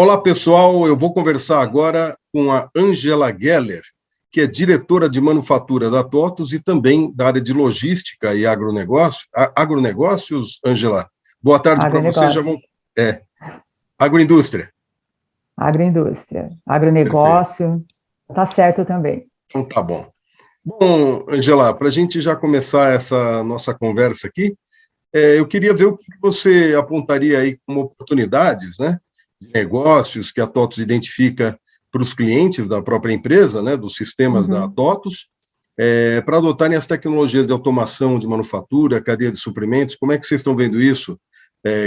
Olá, pessoal. Eu vou conversar agora com a Angela Geller, que é diretora de manufatura da TOTVS e também da área de logística e agronegócios, Angela. Boa tarde para você. Agronegócio, Agroindústria. agroindústria, Perfeito. agronegócio, tá certo também. Então, tá bom. Bom, Angela, para a gente já começar essa nossa conversa aqui, eu queria ver o que você apontaria aí como oportunidades, né, de negócios que a TOTVS identifica para os clientes da própria empresa, né, dos sistemas da Uhum. TOTVS, para adotarem as tecnologias de automação de manufatura, cadeia de suprimentos. Como é que vocês estão vendo isso?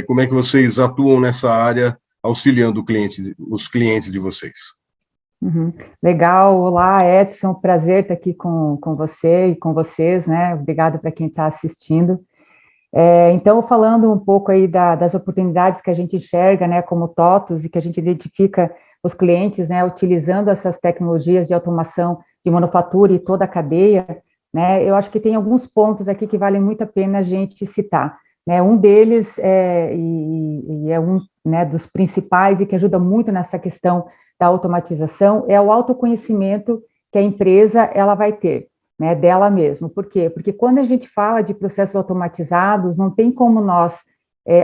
Como é que vocês atuam nessa área, auxiliando os clientes de vocês? Uhum. Legal, olá Edson, prazer estar aqui com você e com vocês, né? Obrigado para quem está assistindo. Então, falando um pouco aí das oportunidades que a gente enxerga, né, como TOTVS, e que a gente identifica os clientes, né, utilizando essas tecnologias de automação de manufatura e toda a cadeia, né, eu acho que tem alguns pontos aqui que valem muito a pena a gente citar, né, um deles e é um, né, dos principais e que ajuda muito nessa questão da automatização, é o autoconhecimento que a empresa ela vai ter, né, dela mesma. Por quê? Porque quando a gente fala de processos automatizados, não tem como nós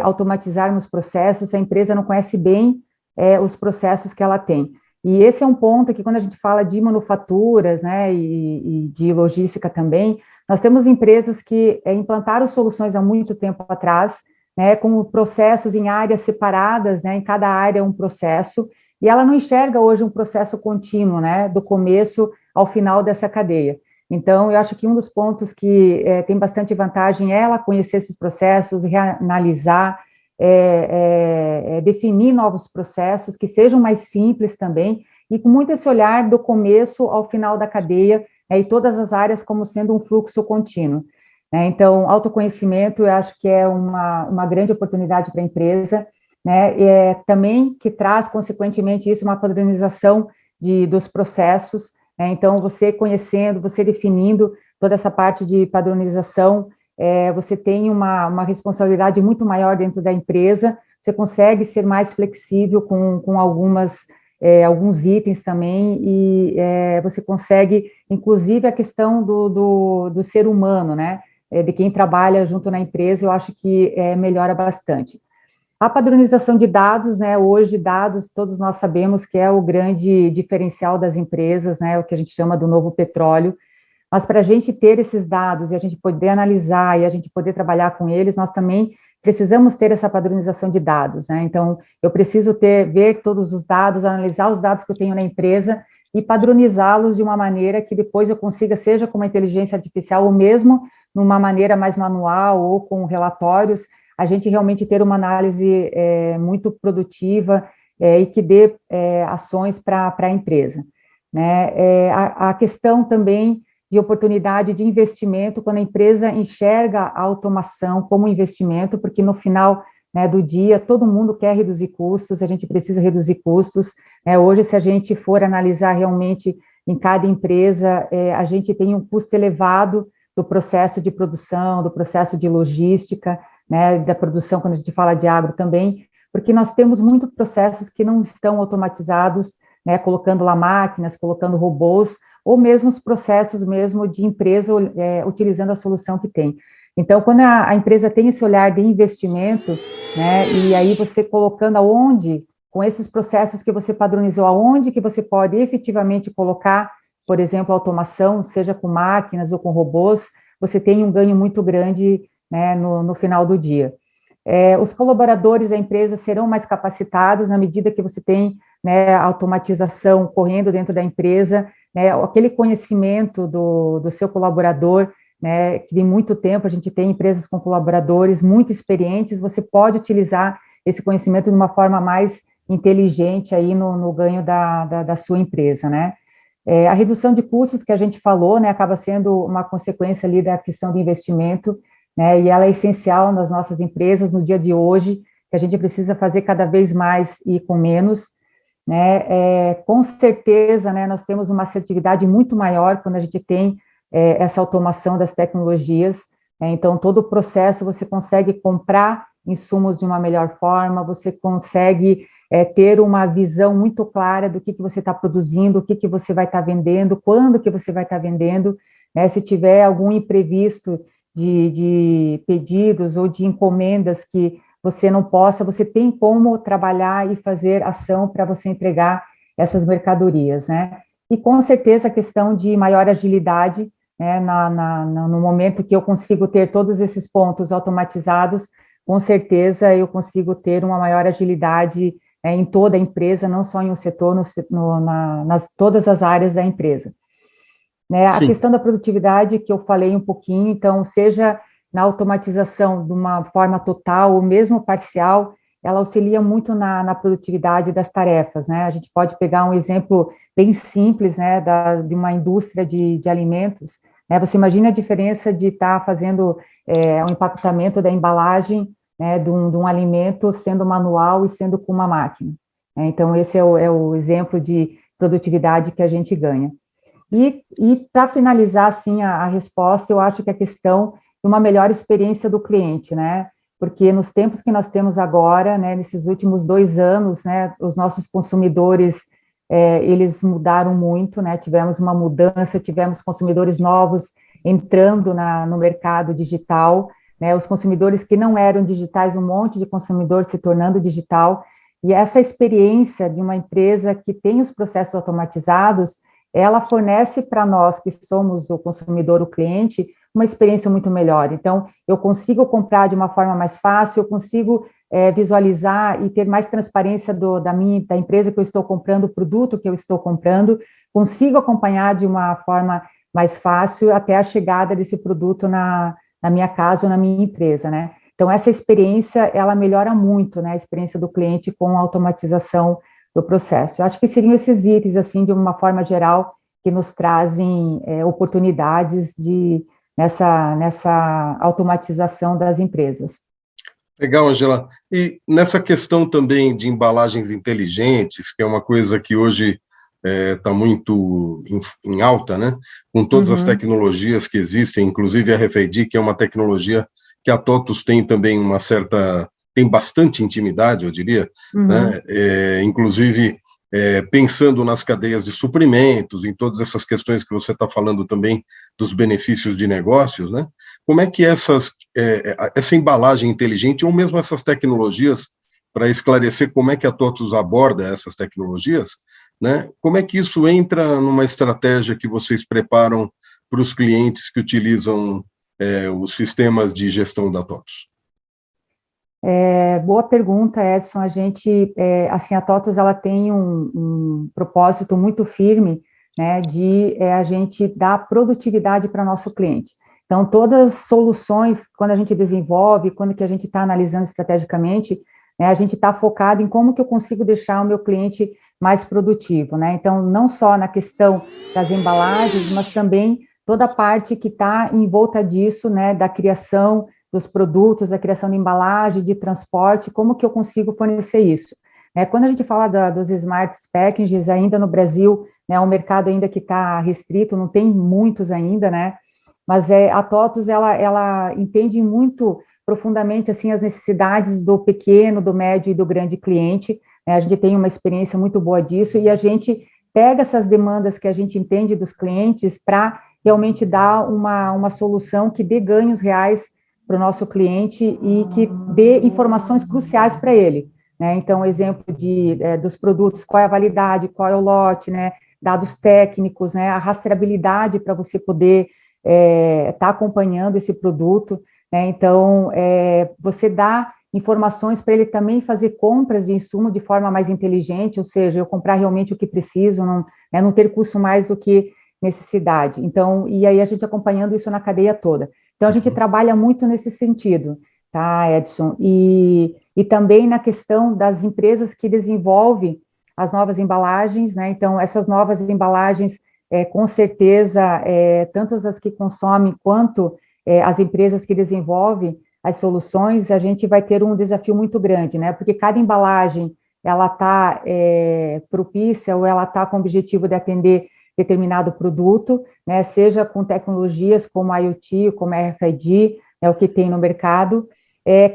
automatizarmos processos se a empresa não conhece bem os processos que ela tem. E esse é um ponto que, quando a gente fala de manufaturas, né, e de logística também, nós temos empresas que implantaram soluções há muito tempo atrás, né, com processos em áreas separadas, né, em cada área um processo, e ela não enxerga hoje um processo contínuo, né, do começo ao final dessa cadeia. Então, eu acho que um dos pontos que tem bastante vantagem é ela conhecer esses processos, reanalisar, definir novos processos que sejam mais simples também, e com muito esse olhar do começo ao final da cadeia, e todas as áreas como sendo um fluxo contínuo. Então, autoconhecimento, eu acho que é uma grande oportunidade para a empresa, né, também que traz, consequentemente, isso, uma padronização dos processos. Então, você conhecendo, você definindo toda essa parte de padronização, você tem uma responsabilidade muito maior dentro da empresa, você consegue ser mais flexível com alguns itens também, e você consegue, inclusive, a questão do ser humano, né, de quem trabalha junto na empresa, eu acho que melhora bastante. A padronização de dados, né, hoje dados, todos nós sabemos que é o grande diferencial das empresas, né, o que a gente chama do novo petróleo, mas para a gente ter esses dados e a gente poder analisar e a gente poder trabalhar com eles, nós também precisamos ter essa padronização de dados, né, então eu preciso ver todos os dados, analisar os dados que eu tenho na empresa e padronizá-los de uma maneira que depois eu consiga, seja com uma inteligência artificial ou mesmo numa maneira mais manual ou com relatórios, a gente realmente ter uma análise muito produtiva e que dê ações para a empresa. Né? A questão também de oportunidade de investimento, quando a empresa enxerga a automação como investimento, porque no final, né, do dia, todo mundo quer reduzir custos, a gente precisa reduzir custos. Hoje, se a gente for analisar realmente em cada empresa, a gente tem um custo elevado do processo de produção, do processo de logística, né, da produção, quando a gente fala de agro também, porque nós temos muitos processos que não estão automatizados, né, colocando lá máquinas, colocando robôs, ou mesmo os processos mesmo de empresa utilizando a solução que tem. Então, quando a empresa tem esse olhar de investimento, né, e aí você colocando aonde, com esses processos que você padronizou, aonde que você pode efetivamente colocar, por exemplo, automação, seja com máquinas ou com robôs, você tem um ganho muito grande, né, no final do dia. Os colaboradores da empresa serão mais capacitados na medida que você tem, né, automatização correndo dentro da empresa, né, aquele conhecimento do seu colaborador, né, que de muito tempo a gente tem empresas com colaboradores muito experientes, você pode utilizar esse conhecimento de uma forma mais inteligente aí no ganho da sua empresa, né. A redução de custos que a gente falou, né, acaba sendo uma consequência ali da questão do investimento, né, e ela é essencial nas nossas empresas no dia de hoje, que a gente precisa fazer cada vez mais e com menos, né, com certeza, né, nós temos uma assertividade muito maior quando a gente tem essa automação das tecnologias, né, então todo o processo você consegue comprar insumos de uma melhor forma, você consegue ter uma visão muito clara do que você está produzindo, o que você vai estar vendendo, quando que você vai estar vendendo, né? Se tiver algum imprevisto de pedidos ou de encomendas que você não possa, você tem como trabalhar e fazer ação para você entregar essas mercadorias, né? E com certeza a questão de maior agilidade, né, no momento que eu consigo ter todos esses pontos automatizados, com certeza eu consigo ter uma maior agilidade em toda a empresa, não só em um setor, nas todas as áreas da empresa. Né, a Sim. questão da produtividade, que eu falei um pouquinho, então, seja na automatização de uma forma total ou mesmo parcial, ela auxilia muito na produtividade das tarefas, né? A gente pode pegar um exemplo bem simples, né, de uma indústria de alimentos, né? Você imagina a diferença de estar fazendo o empacotamento da embalagem, né, de um alimento sendo manual e sendo com uma máquina, né? Então, esse é o exemplo de produtividade que a gente ganha. E para finalizar, assim, a resposta, eu acho que a questão de uma melhor experiência do cliente, né? Porque nos tempos que nós temos agora, né, nesses últimos 2 anos, né, os nossos consumidores, eles mudaram muito, né? Tivemos uma mudança, tivemos consumidores novos entrando no mercado digital, né? Os consumidores que não eram digitais, um monte de consumidor se tornando digital, e essa experiência de uma empresa que tem os processos automatizados, ela fornece para nós, que somos o consumidor, o cliente, uma experiência muito melhor. Então, eu consigo comprar de uma forma mais fácil, eu consigo visualizar e ter mais transparência da empresa que eu estou comprando, o produto que eu estou comprando, consigo acompanhar de uma forma mais fácil até a chegada desse produto na minha casa ou na minha empresa, né? Então, essa experiência, ela melhora muito, né, a experiência do cliente com a automatização do processo. Eu acho que seriam esses itens, assim, de uma forma geral, que nos trazem oportunidades nessa automatização das empresas. Legal, Angela. E nessa questão também de embalagens inteligentes, que é uma coisa que hoje está muito em alta, né? Com todas as Uhum. tecnologias que existem, inclusive a RFID, que é uma tecnologia que a TOTUS tem também tem bastante intimidade, eu diria, né? Uhum. Inclusive pensando nas cadeias de suprimentos, em todas essas questões que você está falando também dos benefícios de negócios, né? Como é que essa embalagem inteligente, ou mesmo essas tecnologias, para esclarecer como é que a TOTUS aborda essas tecnologias, né? Como é que isso entra numa estratégia que vocês preparam para os clientes que utilizam os sistemas de gestão da TOTUS? Boa pergunta, Edson. A gente, assim, a TOTUS, ela tem um propósito muito firme, né, de a gente dar produtividade para nosso cliente. Então, todas as soluções, quando a gente desenvolve, quando que a gente está analisando estrategicamente, né, a gente está focado em como que eu consigo deixar o meu cliente mais produtivo, né? Então, não só na questão das embalagens, mas também toda a parte que está em volta disso, né, da criação dos produtos, a criação de embalagem, de transporte, como que eu consigo fornecer isso? Quando a gente fala dos smart packages, ainda no Brasil, né, o mercado ainda que está restrito, não tem muitos ainda, né? Mas a TOTUS, ela entende muito profundamente, assim, as necessidades do pequeno, do médio e do grande cliente, né? A gente tem uma experiência muito boa disso, e a gente pega essas demandas que a gente entende dos clientes para realmente dar uma solução que dê ganhos reais para o nosso cliente e que dê informações cruciais para ele, né? Então, exemplo dos produtos, qual é a validade, qual é o lote, né? Dados técnicos, né? A rastreabilidade para você poder estar acompanhando esse produto, né? Então, você dá informações para ele também fazer compras de insumo de forma mais inteligente, ou seja, eu comprar realmente o que preciso, não ter custo mais do que necessidade. Então, e aí a gente acompanhando isso na cadeia toda. Então, a gente trabalha muito nesse sentido, tá, Edson? E também na questão das empresas que desenvolvem as novas embalagens, né? Então, essas novas embalagens, com certeza, tanto as que consomem quanto as empresas que desenvolvem as soluções, a gente vai ter um desafio muito grande, né? Porque cada embalagem, ela está propícia ou ela está com o objetivo de atender determinado produto, né, seja com tecnologias como a IoT, como a RFID, é o que tem no mercado,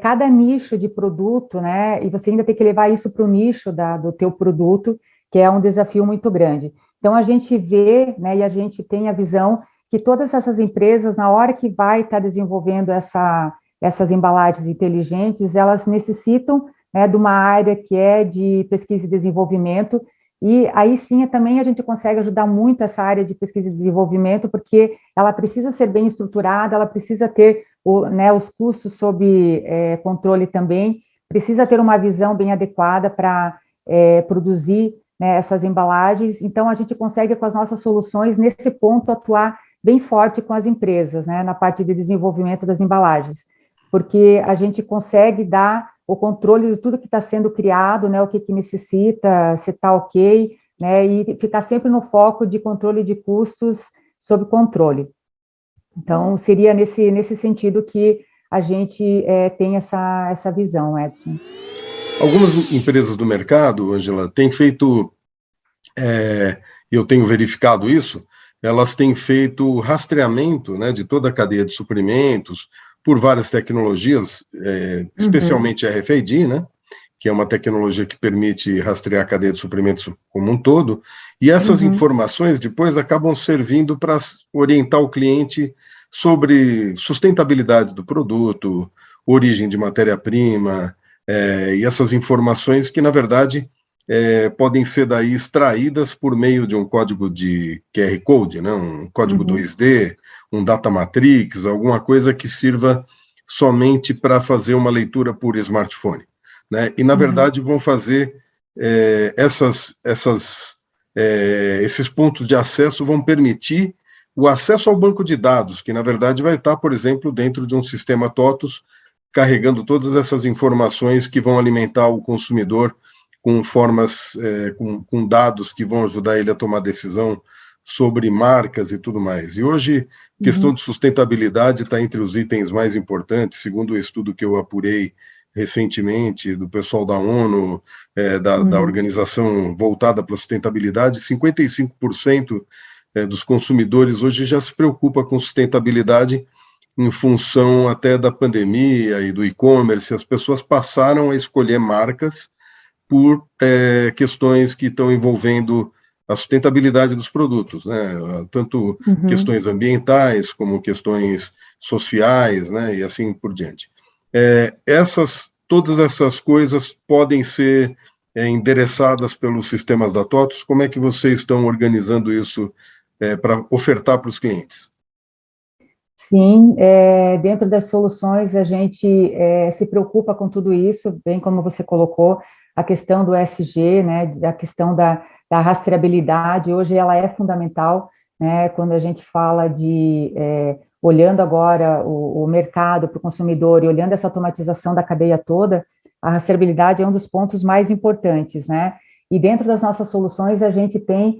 cada nicho de produto, né, e você ainda tem que levar isso para o nicho do teu produto, que é um desafio muito grande. Então, a gente vê, né, e a gente tem a visão que todas essas empresas, na hora que vai estar desenvolvendo essas embalagens inteligentes, elas necessitam, né, de uma área que é de pesquisa e desenvolvimento, e aí sim também a gente consegue ajudar muito essa área de pesquisa e desenvolvimento, porque ela precisa ser bem estruturada, ela precisa ter né, os custos sob controle também, precisa ter uma visão bem adequada para produzir, né, essas embalagens. Então, a gente consegue, com as nossas soluções, nesse ponto, atuar bem forte com as empresas, né, na parte de desenvolvimento das embalagens, porque a gente consegue dar o controle de tudo que está sendo criado, né, o que necessita, se está ok, né, e ficar sempre no foco de controle de custos sob controle. Então, seria nesse sentido que a gente tem essa visão, Edson. Algumas empresas do mercado, Ângela, têm feito, eu tenho verificado isso, elas têm feito rastreamento, né, de toda a cadeia de suprimentos por várias tecnologias, especialmente a RFID, né, que é uma tecnologia que permite rastrear a cadeia de suprimentos como um todo, e essas informações depois acabam servindo para orientar o cliente sobre sustentabilidade do produto, origem de matéria-prima, e essas informações que, na verdade, podem ser daí extraídas por meio de um código de QR Code, né, um código 2D, um data matrix, alguma coisa que sirva somente para fazer uma leitura por smartphone. Né? E, na verdade, vão fazer esses pontos de acesso vão permitir o acesso ao banco de dados, que, na verdade, vai estar, por exemplo, dentro de um sistema TOTUS, carregando todas essas informações que vão alimentar o consumidor com formas, com dados que vão ajudar ele a tomar decisão sobre marcas e tudo mais. E hoje, questão de sustentabilidade está entre os itens mais importantes, segundo o estudo que eu apurei recentemente do pessoal da ONU, da organização voltada para a sustentabilidade, 55% dos consumidores hoje já se preocupa com sustentabilidade em função até da pandemia e do e-commerce. As pessoas passaram a escolher marcas por questões que estão envolvendo a sustentabilidade dos produtos, né? Tanto questões ambientais como questões sociais, né? E assim por diante. Todas essas coisas podem ser endereçadas pelos sistemas da TOTUS. Como é que vocês estão organizando isso para ofertar para os clientes? Sim, dentro das soluções a gente se preocupa com tudo isso, bem como você colocou, a questão do ESG, né, a questão da rastreabilidade, hoje ela é fundamental, né, quando a gente fala de, olhando agora o mercado para o consumidor e olhando essa automatização da cadeia toda, a rastreabilidade é um dos pontos mais importantes, né, e dentro das nossas soluções a gente tem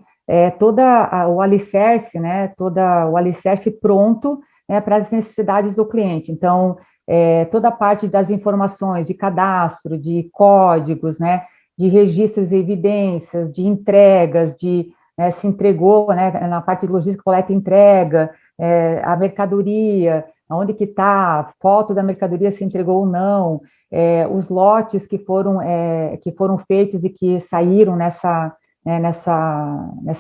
toda o alicerce, né, toda o alicerce pronto, né, para as necessidades do cliente. Então, toda a parte das informações de cadastro, de códigos, né, de registros e evidências, de entregas, né, se entregou, né, na parte de logística, coleta e entrega, a mercadoria, onde que está, foto da mercadoria se entregou ou não, os lotes que foram feitos e que saíram nessa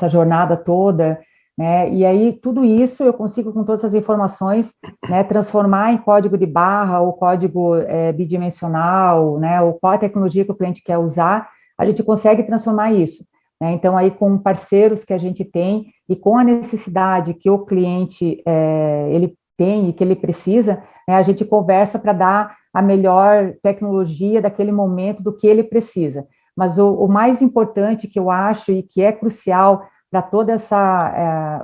jornada toda, né, e aí tudo isso eu consigo, com todas as informações, né, transformar em código de barra ou código bidimensional, né, ou qual a tecnologia que o cliente quer usar, a gente consegue transformar isso, né, então aí com parceiros que a gente tem e com a necessidade que o cliente ele tem e que ele precisa, né, a gente conversa para dar a melhor tecnologia daquele momento do que ele precisa, mas o mais importante que eu acho e que é crucial para toda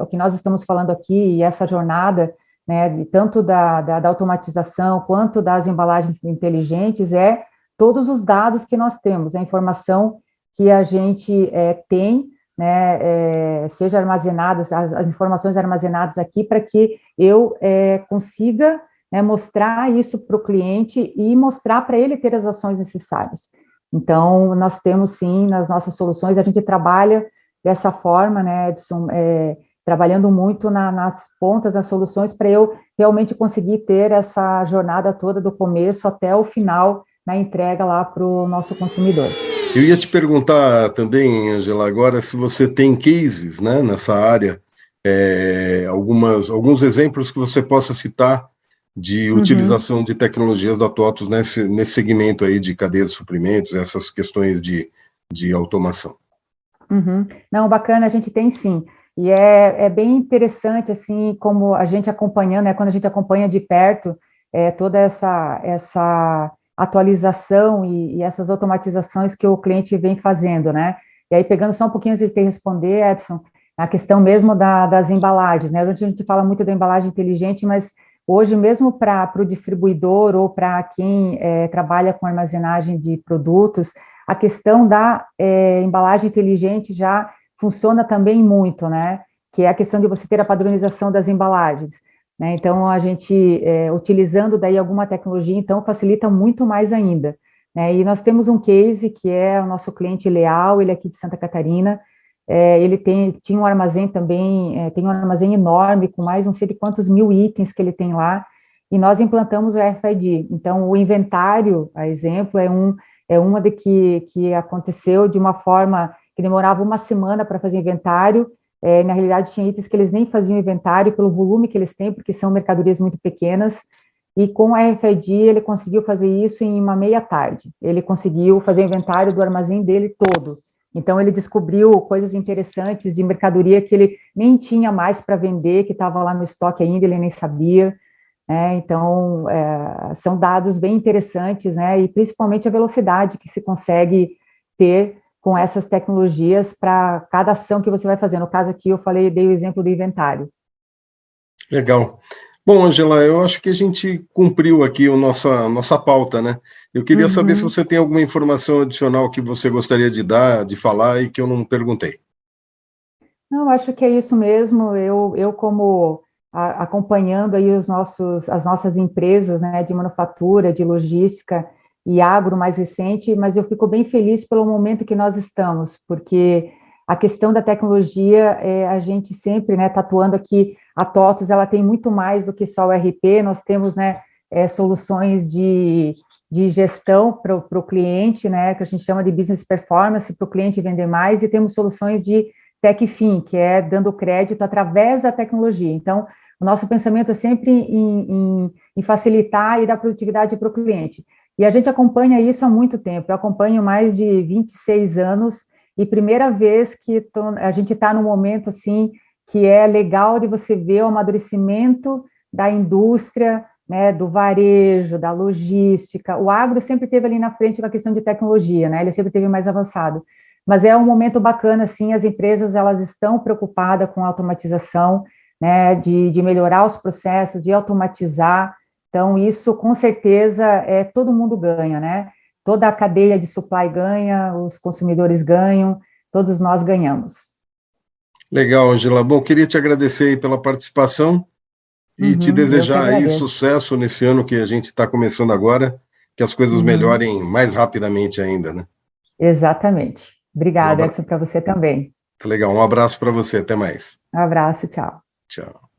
o que nós estamos falando aqui, e essa jornada, né, de tanto da automatização quanto das embalagens inteligentes, todos os dados que nós temos, a informação que a gente tem, né, seja armazenadas, as informações armazenadas aqui, para que eu consiga, né, mostrar isso para o cliente e mostrar para ele ter as ações necessárias. Então, nós temos sim, nas nossas soluções, a gente trabalha dessa forma, né, Edson, trabalhando muito nas pontas, nas soluções, para eu realmente conseguir ter essa jornada toda do começo até o final, na entrega lá para o nosso consumidor. Eu ia te perguntar também, Angela, agora se você tem cases, né, nessa área, alguns exemplos que você possa citar de utilização de tecnologias da TOTVS nesse segmento aí de cadeia de suprimentos, essas questões de automação. Não, bacana, a gente tem sim. E é bem interessante, assim, como a gente acompanhando, né, quando a gente acompanha de perto toda essa atualização e essas automatizações que o cliente vem fazendo, né? E aí, pegando só um pouquinho antes de te responder, Edson, a questão mesmo das embalagens, né? Hoje a gente fala muito da embalagem inteligente, mas hoje mesmo para o distribuidor ou para quem trabalha com armazenagem de produtos, a questão da embalagem inteligente já funciona também muito, né? Que é a questão de você ter a padronização das embalagens, né? Então, a gente, utilizando daí alguma tecnologia, então, facilita muito mais ainda, né? E nós temos um case que é o nosso cliente Leal, ele é aqui de Santa Catarina, ele tinha um armazém também, tem um armazém enorme, com mais não sei de quantos mil itens que ele tem lá, e nós implantamos o RFID. Então, o inventário, a exemplo, é uma de que aconteceu de uma forma que demorava uma semana para fazer inventário. Na realidade, tinha itens que eles nem faziam inventário pelo volume que eles têm, porque são mercadorias muito pequenas, e com o RFID ele conseguiu fazer isso em uma meia tarde. Ele conseguiu fazer o inventário do armazém dele todo. Então, ele descobriu coisas interessantes de mercadoria que ele nem tinha mais para vender, que estava lá no estoque ainda, ele nem sabia. Então, são dados bem interessantes, né? E principalmente a velocidade que se consegue ter com essas tecnologias para cada ação que você vai fazer. No caso aqui, eu dei o exemplo do inventário. Legal. Bom, Angela, eu acho que a gente cumpriu aqui a nossa pauta, né? Eu queria saber se você tem alguma informação adicional que você gostaria de dar, de falar e que eu não perguntei. Não, acho que é isso mesmo. Eu como acompanhando aí as nossas empresas, né, de manufatura, de logística e agro mais recente, mas eu fico bem feliz pelo momento que nós estamos, porque a questão da tecnologia, a gente sempre, né, tá atuando aqui, a TOTVS, ela tem muito mais do que só o RP, nós temos, né, soluções de gestão para o cliente, né, que a gente chama de business performance, para o cliente vender mais, e temos soluções de TechFin, que é dando crédito através da tecnologia. Então, o nosso pensamento é sempre em facilitar e dar produtividade para o cliente. E a gente acompanha isso há muito tempo. Eu acompanho mais de 26 anos e primeira vez que a gente está num momento assim que é legal de você ver o amadurecimento da indústria, né, do varejo, da logística. O agro sempre esteve ali na frente com a questão de tecnologia, né? Ele sempre esteve mais avançado. Mas é um momento bacana, assim, as empresas, elas estão preocupadas com a automatização, né, de melhorar os processos, de automatizar. Então, isso, com certeza, todo mundo ganha, né? Toda a cadeia de supply ganha, os consumidores ganham, todos nós ganhamos. Legal, Angela. Bom, queria te agradecer aí pela participação e te Eu que desejar aí agradeço. sucesso nesse ano que a gente está começando agora, que as coisas melhorem mais rapidamente ainda, né? Exatamente. Um Obrigada, abra... Edson, para você também. Tá legal, um abraço para você, até mais. Um abraço, tchau. Tchau.